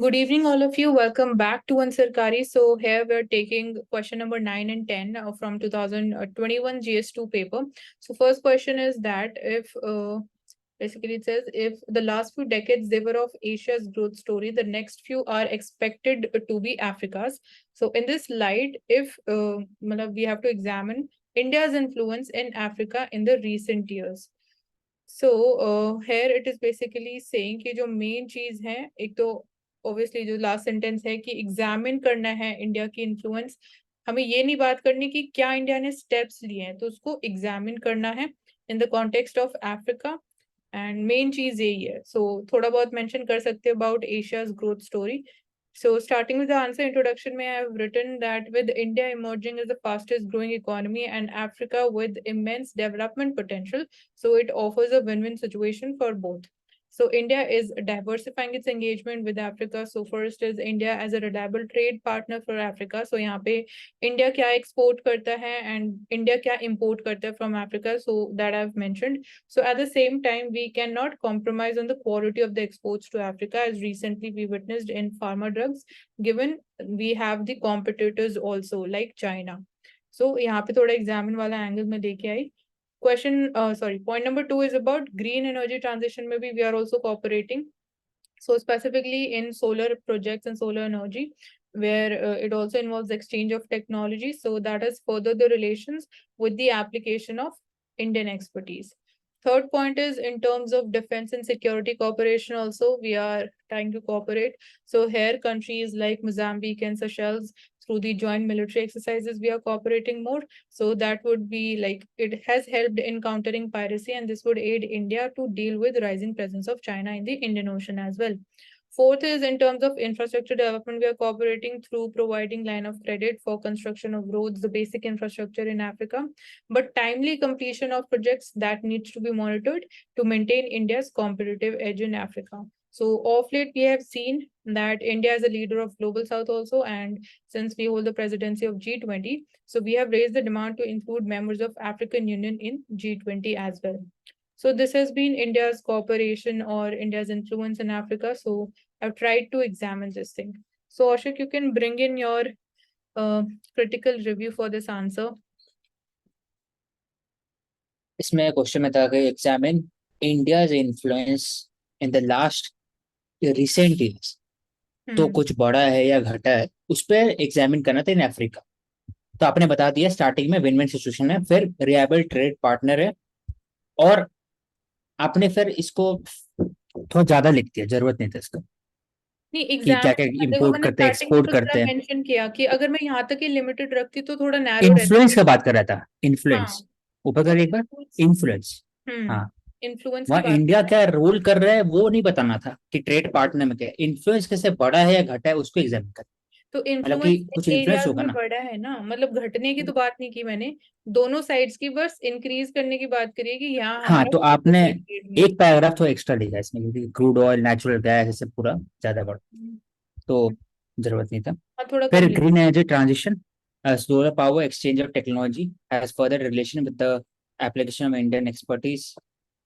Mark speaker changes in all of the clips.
Speaker 1: Good evening, all of you. Welcome back to Ansarkari. So here we're taking question number 9 and 10 from 2021 GS2 paper. So first question is that if basically it says if the last few decades they were of Asia's growth story, the next few are expected to be Africa's. So in this light, if we have to examine India's influence in Africa in the recent years. So here it is basically saying कि जो main चीज है एक तो obviously जो last sentence है कि examine करना है इंडिया की इन्फ्लुएंस। हमें ये नहीं बात करनी कि क्या इंडिया ने स्टेप्स लिए हैं, तो उसको एग्जामिन करना है in the context of Africa. And main चीज यही है। सो थोड़ा बहुत मेंशन कर सकते हो about Asia's growth story. So starting with the answer introduction, may I have written that with India emerging as the fastest growing economy and Africa with immense development potential, so it offers a win-win situation for both. So India is diversifying its engagement with Africa. So first is India as a reliable trade partner for Africa. So यहाँ पे India क्या export करता है and India क्या import करता है from Africa. So that I've mentioned. So at the same time, we cannot compromise on the quality of the exports to Africa, as recently we witnessed in pharma drugs, given we have the competitors also like China. So यहाँ पे थोड़ा examine वाला angle में लेके आई। Point number 2 is about green energy transition. Maybe we are also cooperating. So specifically in solar projects and solar energy, where it also involves exchange of technology. So that is further the relations with the application of Indian expertise. Third point is in terms of defense and security cooperation also, we are trying to cooperate. So here countries like Mozambique and Seychelles, through the joint military exercises, we are cooperating more. So that would be like, it has helped in countering piracy, and this would aid India to deal with rising presence of China in the Indian Ocean as well. Fourth is in terms of infrastructure development, we are cooperating through providing line of credit for construction of roads, the basic infrastructure in Africa, but timely completion of projects that needs to be monitored to maintain India's competitive edge in Africa. So of late, we have seen that India is a leader of Global South also, and since we hold the presidency of G20, so we have raised the demand to include members of African Union in G20 as well. So this has been India's cooperation or India's influence in Africa. So I've tried to examine this thing. So Ashok, you can bring in your critical review for this answer.
Speaker 2: इसमें question में था कि examine India's influence in the last recent years, तो कुछ बड़ा है या घटा है उस पर एग्जामिन करना था इन अफ्रीका। तो आपने बता दिया स्टार्टिंग में विन विन सिचुएशन है, फिर रिलायबल ट्रेड पार्टनर है, और आपने फिर इसको थोड़ा ज्यादा लिख दिया, जरूरत नहीं था इसका
Speaker 1: नहीं
Speaker 2: कि क्या
Speaker 1: एग्जाम
Speaker 2: क्या
Speaker 1: देखो
Speaker 2: इंपोर्ट
Speaker 1: मैंने
Speaker 2: करते हैं
Speaker 1: स्टार्टिंग में
Speaker 2: एक्सपोर्ट
Speaker 1: तो
Speaker 2: करते
Speaker 1: थोड़ा
Speaker 2: हैं।
Speaker 1: मेंशन किया कि अगर मैं यहाँ तक ही लिमिटेड रखती तो थोड़ा नैरो रहता।
Speaker 2: इन्फ्लुएंस का बात कर रहा था, इन्फ्लुएंस
Speaker 1: हाँ
Speaker 2: ऊपर कर एक बार, इन्फ्लुएंस। हाँ,
Speaker 1: इन्फ्लुएंस की
Speaker 2: वहाँ
Speaker 1: बात।
Speaker 2: इंडिया क्या रोल कर रहा है वो नहीं बताना था कि ट्रेड पार्टनर में क्या इन्फ्लुएंस कैसे बढ़ा है या घटा है, उसको एग्जामिन कर।
Speaker 1: तो
Speaker 2: मतलब कि
Speaker 1: इन्फ्लुएंस
Speaker 2: कुछ इन्फ्लुएंस
Speaker 1: एरियाज
Speaker 2: होगा
Speaker 1: में
Speaker 2: ना।
Speaker 1: बढ़ा है ना, मतलब घटने की तो बात नहीं की मैंने, दोनों साइड्स की बस इंक्रीज करने की बात करिए कि यहाँ
Speaker 2: हाँ,
Speaker 1: हमारा
Speaker 2: तो
Speaker 1: फोकस
Speaker 2: आपने
Speaker 1: है ट्रेड में।
Speaker 2: एक पैराग्राफ तो एक्स्ट्रा लिखा है इसमें, क्योंकि क्रूड ऑयल नेचुरल गैस ऐसे पूरा ज्यादा बढ़, तो जरूरत नहीं था।
Speaker 1: हाँ थोड़ा कम
Speaker 2: फिर
Speaker 1: लिख।
Speaker 2: Green energy transition, solar power exchange of technology has further relation with the application of Indian expertise,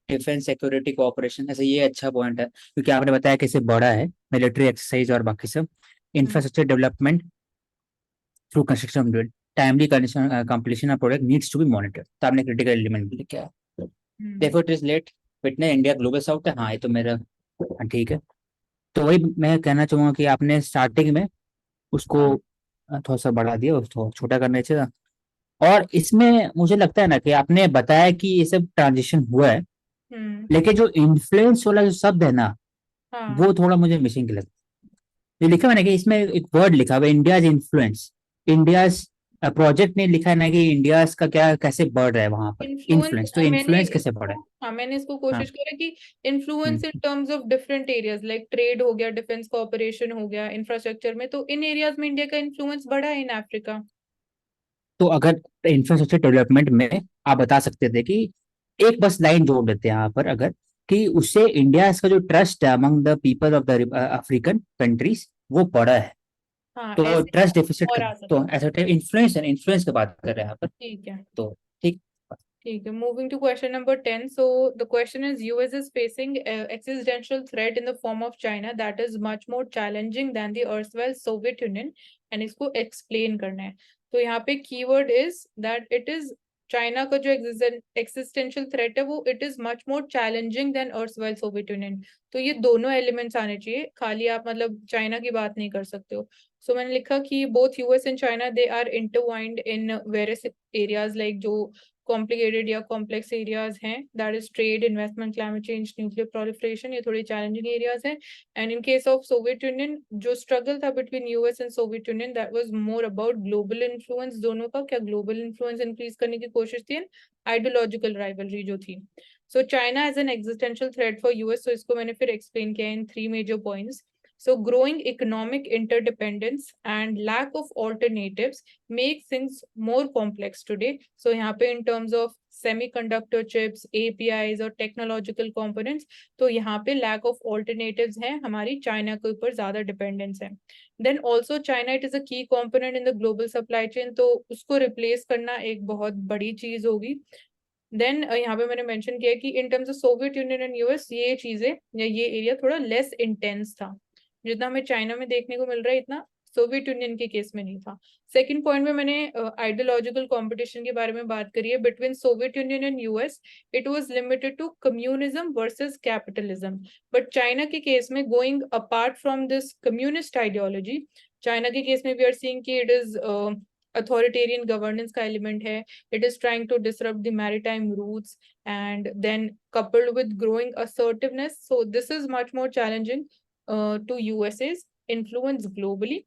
Speaker 2: defence security cooperation. ऐसे ये अच्छा पॉइंट है क्योंकि आपने बताया कैसे बड़ा है मिलिट्री एक्सरसाइज और बाकी सब। Infrastructure development through construction of timely completion of product needs to be monitor, तो आपने क्रिटिकल एलिमेंट भी लिखा है। देखो it is let fitness India global south है, हाँ ये तो मेरा, हाँ ठीक है। तो वही मैं कहना चाहूंगा कि आपने स्टार्टिंग में उसको थोड़ा सा बढ़ा दिया, उसको छोटा करना चाहिए था। और इसमें मुझे लगता है ना कि आपने बताया कि ये सब ट्रांजिशन हुआ है, लेकिन जो इन्फ्लुएंस वाला जो शब्द है ना,
Speaker 1: हाँ
Speaker 2: वो थोड़ा मुझे मिसिंग लगता है। ये लिखा मैंने कि इसमें एक वर्ड लिखा हुआ है इंडियाज इन्फ्लुएंस, इंडियाज प्रोजेक्ट ने लिखा है ना कि इंडियाज का क्या कैसे बढ़ रहा है वहां पर
Speaker 1: इन्फ्लुएंस,
Speaker 2: इन्फ्लुएंस, तो
Speaker 1: मैंने
Speaker 2: इन्फ्लुएंस कैसे बढ़ा
Speaker 1: इसको,
Speaker 2: है।
Speaker 1: हाँ मैंने इसको
Speaker 2: हाँ।
Speaker 1: कोशिश करा कि influence
Speaker 2: hmm.
Speaker 1: In terms of different areas like trade हो गया, डिफेंस कोऑपरेशन हो गया, इंफ्रास्ट्रक्चर में, तो इन एरियाज में इंडिया का इन्फ्लुएंस बढ़ा है इन अफ्रीका।
Speaker 2: तो अगर इंफ्रास्ट्रक्चर डेवलपमेंट में आप बता सकते थे कि एक बस लाइन जोड़ देते हैं यहाँ पर, अगर कि उससे इंडिया का जो ट्रस्ट है among the people of the African countries वो बढ़ा है,
Speaker 1: हाँ
Speaker 2: तो
Speaker 1: ऐसे
Speaker 2: ट्रस्ट डेफिसिट
Speaker 1: और
Speaker 2: कर,
Speaker 1: आ
Speaker 2: तो
Speaker 1: सकता।
Speaker 2: ऐसा इन्फ्लुएंस है, इन्फ्लुएंस की बात कर रहे हैं यहाँ पर।
Speaker 1: ठीक है।
Speaker 2: तो ठीक।
Speaker 1: ठीक है, moving to question number 10. So the question is, US is facing existential threat in the form of China that is much more challenging than the erstwhile Soviet Union, and इसको explain करना है. तो यहाँ पे keyword is that it is China का जो existential threat है वो it is much more challenging than erstwhile Soviet Union. तो ये दोनों एलिमेंट्स आने चाहिए, खाली आप मतलब चाइना की बात नहीं कर सकते हो. सो मैंने लिखा कि both US and China they are intertwined in various areas, like जो कॉम्प्लिकेटेड या कॉम्प्लेक्स एरियाज हैं, that is trade, investment, climate change, nuclear proliferation, ये थोड़ी चैलेंजिंग एरियाज हैं. And in case of Soviet Union, जो स्ट्रगल था between US and Soviet Union, that was more about global influence. दोनों का क्या ग्लोबल इन्फ्लुएंस इंक्रीज करने की कोशिश थी, आइडियोलॉजिकल राइवलरी जो थी. So China as an existential threat for US, तो इसको मैंने फिर एक्सप्लेन किया in 3 major points. So growing economic interdependence and lack of alternatives make things more complex today. So यहाँ पे in terms of semiconductor chips, APIs और technological components, तो यहाँ पे lack of alternatives है, हमारी चाइना के ऊपर ज़्यादा dependence है. Then also China, it is a key component in the global supply chain, तो उसको replace करना एक बहुत बड़ी चीज़ होगी. देन यहाँ पे मैंने मेंशन किया कि in terms of Soviet Union and US, ये चीजें या ये एरिया थोड़ा लेस इंटेंस था. जितना हमें चाइना में देखने को मिल रहा है इतना सोवियत यूनियन के केस में नहीं था. सेकंड पॉइंट में मैंने आइडियोलॉजिकल कंपटीशन के बारे में बात करी है between Soviet Union and US. It was limited to communism versus capitalism. But China के केस में, going apart from this communist ideology, China के केस में वी आर सीइंग कि इट इज अथॉरिटेरियन गवर्नेंस का एलिमेंट है. It is trying to disrupt the maritime routes, and then coupled with growing assertiveness. So this is much more challenging to USA's influence globally.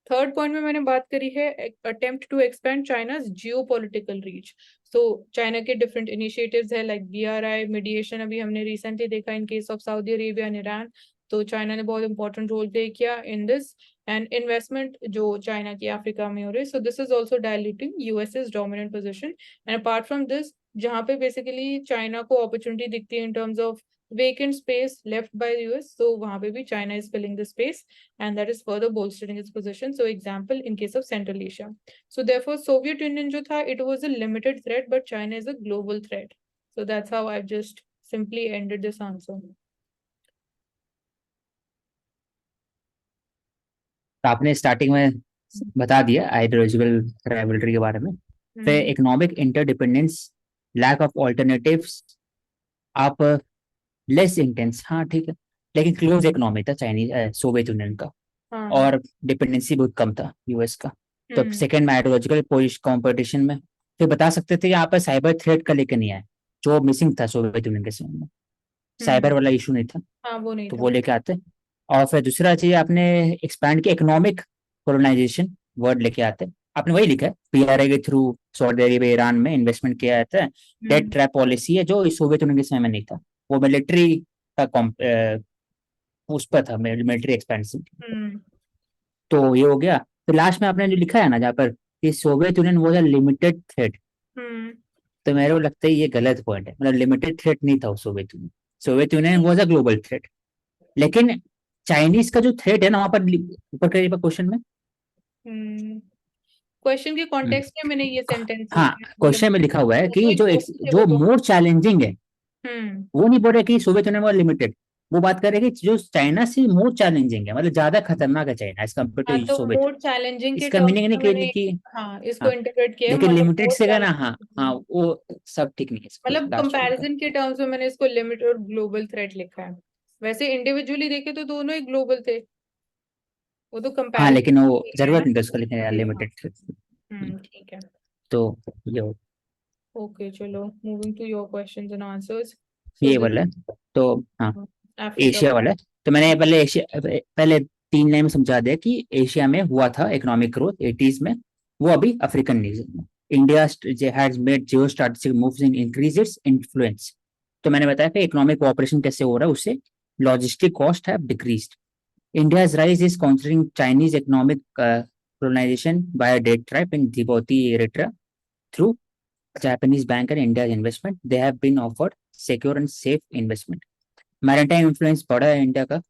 Speaker 1: Third point में मैंने बात करी है attempt to expand China's geopolitical reach. So China के different initiatives है, like BRI, mediation अभी हमने recently देखा in case of Saudi Arabia and Iran. तो चाइना ने बहुत इंपॉर्टेंट रोल प्ले किया इन दिस. एंड इन्वेस्टमेंट जो चाइना की अफ्रीका में हो रही है, so this is also diluting US's dominant position. And apart from this, जहाँ पे बेसिकली चाइना को अपॉर्चुनिटी दिखती है in terms of vacant space left by the US, so वहाँ पे भी China is filling the space, and that is further bolstering its position. So example in case of Central Asia. So therefore Soviet Union जो था, it was a limited threat, but China is a global threat. So that's how I've just simply ended this answer.
Speaker 2: तो आपने starting में बता दिया ideological rivalry के बारे में. फिर economic interdependence, lack of alternatives, आप लेस इंटेंस, हाँ ठीक है, लेकिन क्लोज इकोनॉमी था चाइनीज सोवियत यूनियन का, और डिपेंडेंसी बहुत कम था यूएस का. तो सेकंड में आइडियोलॉजिकल कंपटीशन में फिर बता सकते थे यहाँ पर साइबर थ्रेट का लेकर नहीं आए, जो मिसिंग था सोवियत यूनियन के समय में. साइबर वाला इशू नहीं था,
Speaker 1: वो नहीं
Speaker 2: तो
Speaker 1: था.
Speaker 2: वो लेके आते. और फिर दूसरा चीज आपने एक्सपैंड किया, इकोनॉमिक कोलोनाइजेशन वर्ड लेके आते. आपने वही लिखा है, PRI के थ्रू सऊदी अरेबिया ईरान में इन्वेस्टमेंट किया जाता है. डेट ट्रैप पॉलिसी है जो सोवियत यूनियन के समय में नहीं था, वो मिलिट्री का उस पर था, मिलिट्री एक्सपेंशन. तो ये हो गया. तो लास्ट में आपने जो लिखा है ना जहाँ पर कि सोवियत यूनियन वो लिमिटेड थ्रेट, तो मेरे को लगता है ये गलत पॉइंट है. मतलब लिमिटेड थ्रेट नहीं था Soviet union. Soviet union was a global threat, लेकिन चाइनीज का जो थ्रेट है ना वहां पर ऊपर करिए क्वेश्चन में,
Speaker 1: क्वेश्चन के कॉन्टेक्स्ट में मैंने ये सेंटेंस
Speaker 2: हाँ क्वेश्चन में लिखा हुआ है कि जो मोर चैलेंजिंग है, वो नहीं बोल रहे कि सोवियत यूनियन लिमिटेड, वो बात कर रहे हैं कि जो चाइना से मोर चैलेंजिंग है, मतलब ज्यादा खतरनाक है China as compare to Soviet.
Speaker 1: More challenging के
Speaker 2: इसका मीनिंग नहीं कि
Speaker 1: इसको इंटरप्रेट किया,
Speaker 2: लेकिन लिमिटेड से का ना, हाँ वो सब ठीक नहीं है.
Speaker 1: मतलब कंपैरिजन के टर्म्स में मैंने इसको लिमिटेड और ग्लोबल थ्रेट लिखा है. वैसे इंडिविजुअली देखे तो दोनों ही ग्लोबल थे, वो तो कंपैरिजन.
Speaker 2: हाँ लेकिन वो जरूरत नहीं था उसको लिखने का लिमिटेड थ्रेट.
Speaker 1: ठीक है,
Speaker 2: तो ये
Speaker 1: ओके चलो, moving to your questions and answers.
Speaker 2: ये वाला है. तो हाँ
Speaker 1: अफ्रीका
Speaker 2: एशिया वाला है. तो मैंने पहले एशिया, पहले 3 लाइन में समझा दिया कि एशिया में हुआ था इकोनॉमिक ग्रोथ 80s में, वो अभी अफ्रीकन रीजन में. India has made Jio strategic moves in increase its influence. तो मैंने बताया कि इकोनॉमिक कोऑपरेशन कैसे हो रहा है, उससे logistic cost have decreased. India's rise is countering Chinese economic colonization by a debt trap in Djibouti, Eritrea. Through Japanese bank and India's investment, they have been offered secure and safe investment. Maritime influence बढ़ा है India का.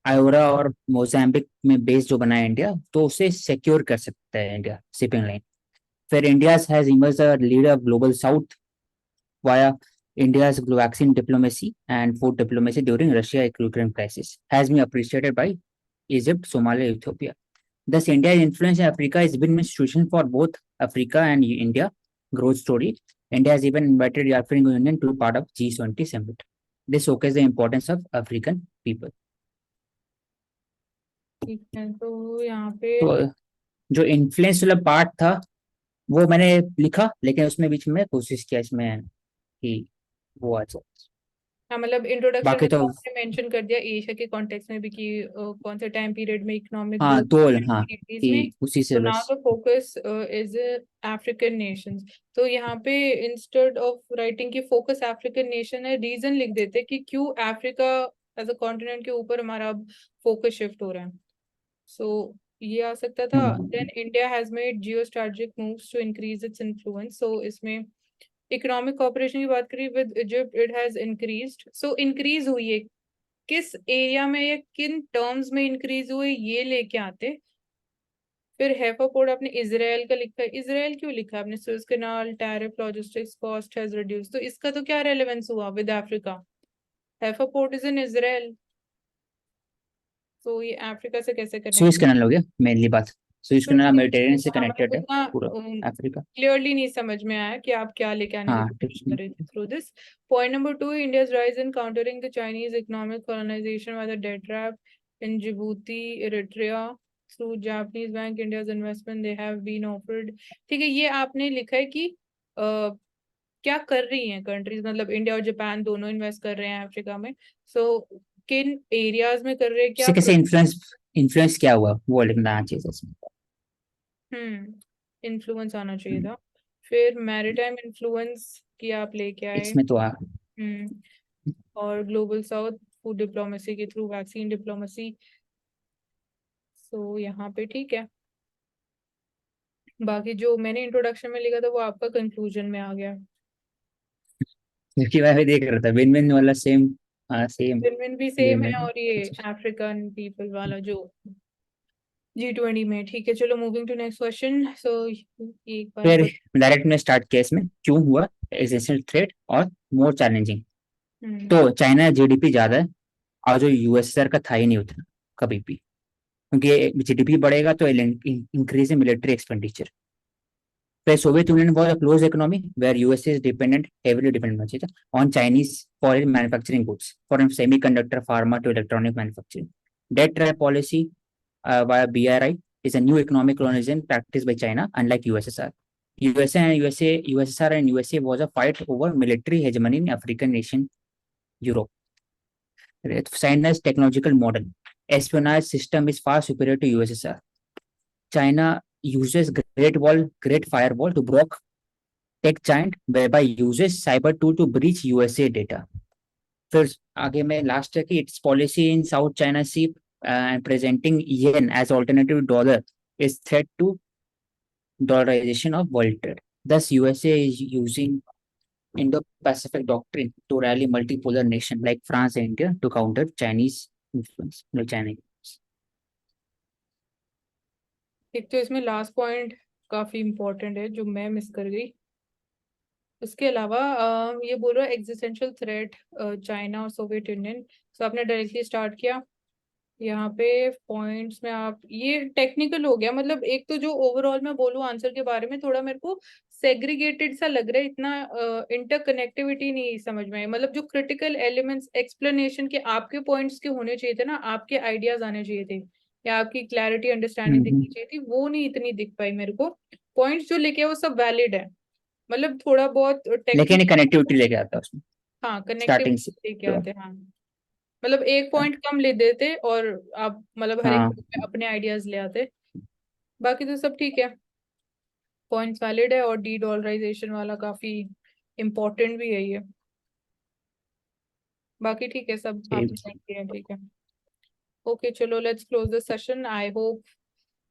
Speaker 2: आयोरा और Mozambique में base जो बना है India, तो उसे सिक्योर कर सकता है इंडिया शिपिंग लाइन. फिर India has emerge a leader of global south via India's vaccine diplomacy and food diplomacy during Russia-Ukraine crisis has been appreciated by Egypt, Somalia, Ethiopia. Thus, India's influence in Africa has been institution for both Africa and India growth story. India has even invited the African Union to be part of G20 summit. This showcases the importance of African people.
Speaker 1: ठीक है, तो यहाँ पे
Speaker 2: तो जो influence वाला part था वो मैंने लिखा, लेकिन उसमें बीच में कोशिश किया इसमें कि वो आ जाए।
Speaker 1: हाँ, मतलब इंट्रोडक्शन
Speaker 2: बाकी
Speaker 1: में तो
Speaker 2: तो
Speaker 1: आपने मेंशन कर दिया एशिया के कॉन्टेक्स्ट में भी कि कौन से टाइम पीरियड में इकोनॉमिक
Speaker 2: हाँ
Speaker 1: ग्रोथ
Speaker 2: दो हाँ
Speaker 1: में।
Speaker 2: कि उसी से
Speaker 1: तो नाउ
Speaker 2: बस
Speaker 1: the focus is African Nations. तो यहाँ पे इंस्टेड ऑफ राइटिंग की फोकस अफ्रीकन नेशन है, रीजन लिख देते कि क्यों अफ्रीका एज अ कॉन्टिनेंट के ऊपर हमारा अब फोकस शिफ्ट हो रहा है। सो ये आ सकता था। Then India has made geo strategic moves to increase its influence. So इसमें इकोनॉमिक कॉपरेशन की बात करी with Egypt, it has increased. So increase हुई है किस एरिया में या किन टर्म्स में इंक्रीज हुए, ये लेके आते। फिर हैफा पोर्ट आपने इजराइल का लिखा है, इजराइल क्यों लिखा है आपने? Suez canal, tariff, logistics cost has reduce, तो इसका तो क्या रेलेवेंस हुआ with Africa? Haifa port is in Israel, तो ये अफ्रीका से कैसे कनेक्ट?
Speaker 2: सुएज कैनाल हो गया मेनली बात। सुएज कैनाल मेडिटेरियन से कनेक्टेड है
Speaker 1: उतना
Speaker 2: पूरा अफ्रीका।
Speaker 1: क्लियरली नहीं समझ में आया कि आप क्या लेके आने
Speaker 2: हाँ
Speaker 1: की कोशिश कर रहे थे through this. Point number 2, India's rise in countering the Chinese economic colonization by the debt trap in Djibouti, Eritrea through Japanese bank, India's investment they have been offered. ठीक है, ये आपने लिखा है कि क्या कर रही हैं कंट्रीज, मतलब इंडिया और जापान दोनों इन्वेस्ट कर रहे हैं अफ्रीका में। सो किन एरियाज में कर रहे हैं, क्या?
Speaker 2: इससे कैसे इन्फ्लुएंस क्या हुआ वो लिखना चाहिए इसमें।
Speaker 1: इन्फ्लुएंस आना चाहिए था। फिर मैरिटाइम इन्फ्लुएंस की आप लेके आए।
Speaker 2: इसमें तो
Speaker 1: और ग्लोबल साउथ फूड डिप्लोमेसी के थ्रू वैक्सीन डिप्लोमेसी। सो यहाँ पे ठीक है। बाकी जो मैंने इंट्रोडक्शन में लिखा था वो आपका कंक्लूजन में आ गया।
Speaker 2: क्योंकि मैं भी देख रहा था विन विन वाला सेम। हाँ सेम
Speaker 1: विन भी
Speaker 2: वे
Speaker 1: सेम
Speaker 2: में
Speaker 1: है, और ये अफ्रीकन पीपल वाला जो G20 में। ठीक है, चलो मूविंग टू नेक्स्ट क्वेश्चन। सो एक बार
Speaker 2: फिर डायरेक्ट में स्टार्ट किया इसमें क्यों हुआ एग्जिस्टेंशियल थ्रेट और मोर चैलेंजिंग। तो चाइना जीडीपी ज्यादा है और जो यूएसआर का था ही नहीं उतना कभी भी, क्योंकि जीडीपी बढ़ेगा तो increase in military expenditure. The Soviet Union was a closed economy where USA is heavily dependent on Chinese foreign manufacturing goods, from semiconductor, pharma to electronic manufacturing. Debt trap policy via BRI is a new economic colonialism practiced by China, unlike USSR. USSR and USA was a fight over military hegemony in African nation Europe. China's technological model espionage system is far superior to USSR. China uses Great Firewall to block tech giant, whereby uses cyber tool to breach USA data. फिर आगे में last है कि its policy in South China Sea and presenting yen as alternative dollar is threat to dollarization of world trade. Thus, USA is using Indo-Pacific doctrine to rally multipolar nation like France and India to counter Chinese influence.
Speaker 1: एक तो इसमें last point काफी important है जो मैं miss कर गई। उसके अलावा ये बोल रहा है एग्जिस्टेंशियल थ्रेट चाइना और सोवियत यूनियन। तो आपने डायरेक्टली स्टार्ट किया यहाँ पे पॉइंट्स में। आप ये टेक्निकल हो गया, मतलब एक तो जो ओवरऑल मैं बोलूँ आंसर के बारे में थोड़ा मेरे को सेग्रीगेटेड सा लग रहा है, इतना इंटरकनेक्टिविटी नहीं समझ में आई। मतलब जो क्रिटिकल एलिमेंट्स एक्सप्लेनेशन के आपके पॉइंट्स के होने चाहिए थे ना, आपके आइडियाज आने चाहिए थे या आपकी क्लैरिटी अंडरस्टैंडिंग दिखनी चाहिए थी, वो नहीं इतनी दिख पाई मेरे को। पॉइंट्स जो लेके वो सब वैलिड है, मतलब थोड़ा बहुत
Speaker 2: लेकिन कनेक्टिविटी लेके आता है उसमें
Speaker 1: हाँ
Speaker 2: स्टार्टिंग से
Speaker 1: कनेक्टिविटी लेके आते हैं। हाँ, मतलब एक पॉइंट कम ले देते और आप मतलब हर एक
Speaker 2: हाँ
Speaker 1: point पे अपने आइडियाज ले आते। बाकी तो सब ठीक है, पॉइंट्स वैलिड है, और डी डॉलराइजेशन वाला काफी इम्पोर्टेंट भी है ये। बाकी ठीक है, सब आपने देख लिया, ठीक है। ओके चलो, let's close this session. I hope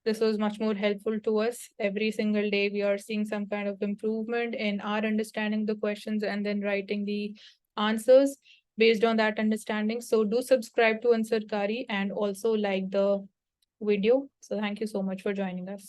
Speaker 1: this was much more helpful to us. Every single day we are seeing some kind of improvement in our understanding the questions and then writing the answers based on that understanding. So do subscribe to Ansarkari and also like the video. So thank you so much for joining us.